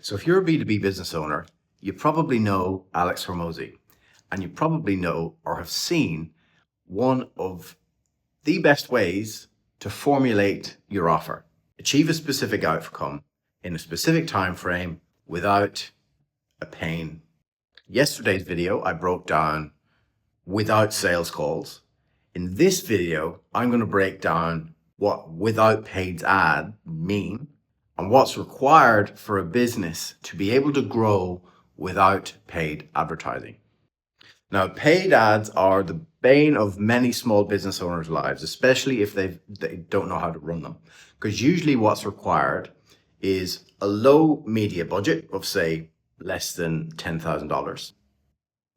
So if you're a B2B business owner, you probably know Alex Hormozy, and you probably know or have seen one of the best ways to formulate your offer, achieve a specific outcome in a specific time frame without a pain. Yesterday's video, I broke down without sales calls. In this video, I'm going to break down what without paid ad mean and what's required for a business to be able to grow without paid advertising. Now, paid ads are the bane of many small business owners' lives, especially if they don't know how to run them. Because usually what's required is a low media budget of, say, less than $10,000.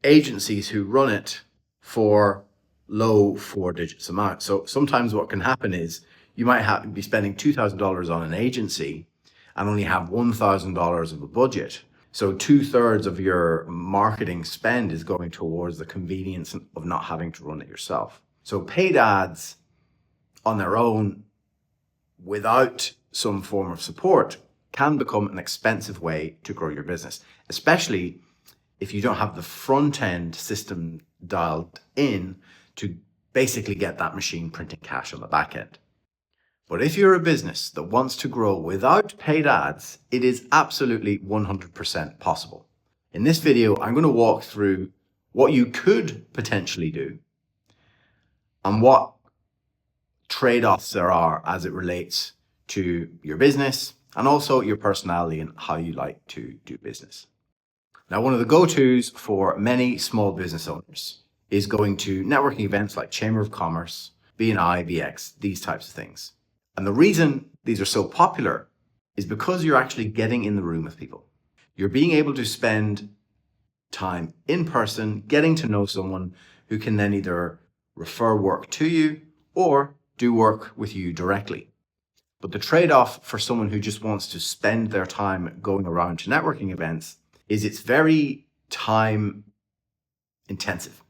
Agencies who run it for low 4-digit amount. So sometimes what can happen is you might be spending $2,000 on an agency and only have $1,000 of a budget. So 2/3 of your marketing spend is going towards the convenience of not having to run it yourself. So paid ads on their own, without some form of support, can become an expensive way to grow your business, especially if you don't have the front end system dialed in to basically get that machine printing cash on the back end. But if you're a business that wants to grow without paid ads, it is absolutely 100% possible. In this video, I'm going to walk through what you could potentially do and what trade-offs there are as it relates to your business and also your personality and how you like to do business. Now, one of the go-tos for many small business owners is going to networking events like Chamber of Commerce, B&I, BX, these types of things. And the reason these are so popular is because you're actually getting in the room with people. You're being able to spend time in person, getting to know someone who can then either refer work to you or do work with you directly. But the trade-off for someone who just wants to spend their time going around to networking events is it's very time intensive.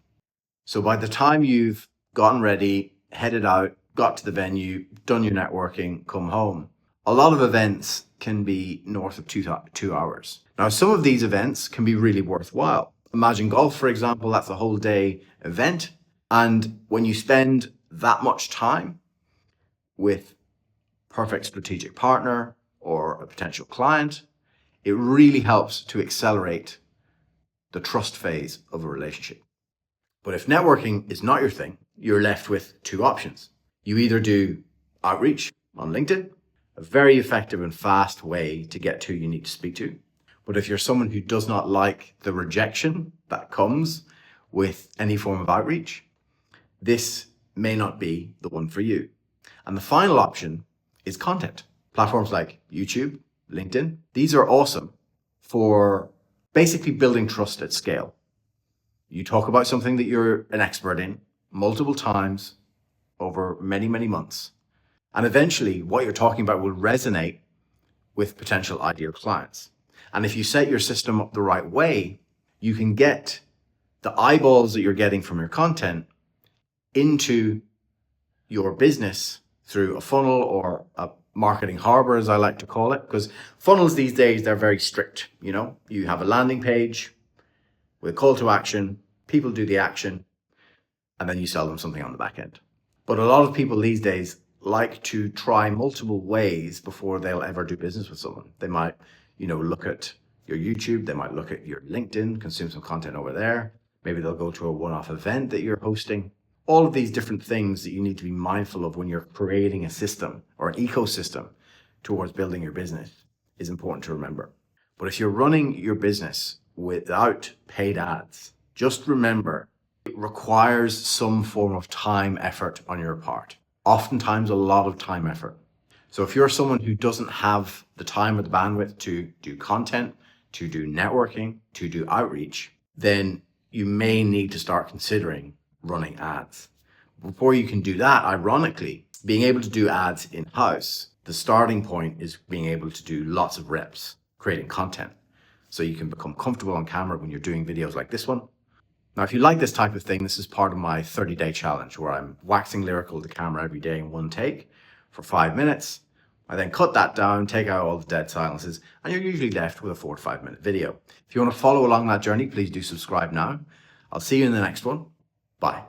So by the time you've gotten ready, headed out, got to the venue, done your networking, come home, a lot of events can be north of 2 hours. Now, some of these events can be really worthwhile. Imagine Golf, for example, that's a whole day event. And when you spend that much time with perfect strategic partner or a potential client, it really helps to accelerate the trust phase of a relationship. But if networking is not your thing, you're left with two options. You either do outreach on LinkedIn, a very effective and fast way to get to who you need to speak to. But if you're someone who does not like the rejection that comes with any form of outreach, this may not be the one for you. And the final option is content. Platforms like YouTube, LinkedIn, these are awesome for basically building trust at scale. You talk about something that you're an expert in multiple times over many, many months. And eventually what you're talking about will resonate with potential ideal clients. And if you set your system up the right way, you can get the eyeballs that you're getting from your content into your business through a funnel or a marketing harbor, as I like to call it, because funnels these days, they're very strict. You have a landing page with a call to action, people do the action, and then you sell them something on the back end. But a lot of people these days like to try multiple ways before they'll ever do business with someone. They might, look at your YouTube, they might look at your LinkedIn, consume some content over there. Maybe they'll go to a one-off event that you're hosting. All of these different things that you need to be mindful of when you're creating a system or an ecosystem towards building your business is important to remember. But if you're running your business without paid ads, just remember it requires some form of time effort on your part. Oftentimes a lot of time effort. So if you're someone who doesn't have the time or the bandwidth to do content, to do networking, to do outreach, then you may need to start considering running ads. Before you can do that, ironically, being able to do ads in-house, the starting point is being able to do lots of reps, creating content. So you can become comfortable on camera when you're doing videos like this one. Now, if you like this type of thing, this is part of my 30-day challenge where I'm waxing lyrical to camera every day in one take for 5 minutes, I then cut that down, take out all the dead silences, and you're usually left with a 4 to 5 minute video. If you want to follow along that journey, please do subscribe now. I'll see you in the next one. Bye.